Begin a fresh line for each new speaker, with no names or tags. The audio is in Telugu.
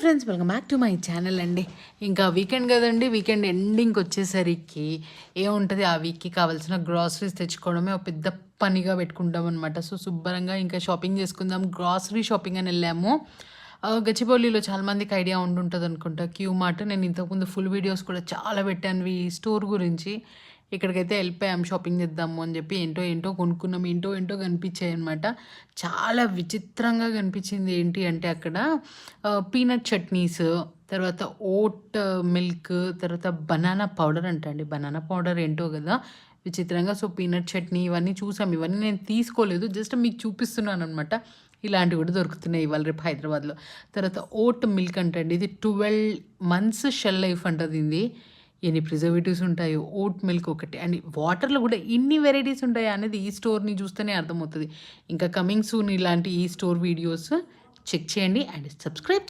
Friends, welcome back to my channel అండి. ఇంకా వీకెండ్ కదండి, వీకెండ్ ఎండింగ్కి వచ్చేసరికి ఏముంటుంది, ఆ వీక్కి కావాల్సిన గ్రాసరీస్ తెచ్చుకోవడమే ఒక పెద్ద పనిగా పెట్టుకుంటాం అనమాట. సో శుభ్రంగా ఇంకా షాపింగ్ చేసుకుందాం, గ్రాసరీ షాపింగ్ అని వెళ్ళాము. గచ్చిబౌలిలో చాలామందికి ఐడియా ఉండుంటుంది అనుకుంటా, క్యూ మార్ట్. నేను ఇంతకుముందు ఫుల్ వీడియోస్ కూడా చాలా పెట్టాను ఈ స్టోర్ గురించి. ఇక్కడికైతే వెళ్ళిపోయాం షాపింగ్ చేద్దాము అని చెప్పి. ఏంటో ఏంటో కొనుక్కున్నాం, ఏంటో కనిపించాయి అనమాట. చాలా విచిత్రంగా కనిపించింది. ఏంటి అంటే అక్కడ పీనట్ చట్నీస్, తర్వాత ఓట్ మిల్క్, తర్వాత బనానా పౌడర్ అంటండి. బనానా పౌడర్ ఏంటో కదా విచిత్రంగా. సో పీనట్ చట్నీ ఇవన్నీ చూసాం. ఇవన్నీ నేను తీసుకోలేదు, జస్ట్ మీకు చూపిస్తున్నాను అనమాట. ఇలాంటివి కూడా దొరుకుతున్నాయి ఇవాళ రేపు హైదరాబాద్లో. తర్వాత ఓట్ మిల్క్ అంటండి, ఇది 12 months షెల్ లైఫ్ అంటది. ఇది ఎన్ని ప్రిజర్వేటివ్స్ ఉంటాయో. ఓట్ మిల్క్ ఒకటి, అండ్ వాటర్లో కూడా ఇన్ని వెరైటీస్ ఉంటాయా అనేది ఈ స్టోర్ని చూస్తేనే అర్థమవుతుంది. ఇంకా కమింగ్ సూన్ ఇలాంటి ఈ స్టోర్ వీడియోస్ చెక్ చేయండి అండ్ సబ్స్క్రైబ్.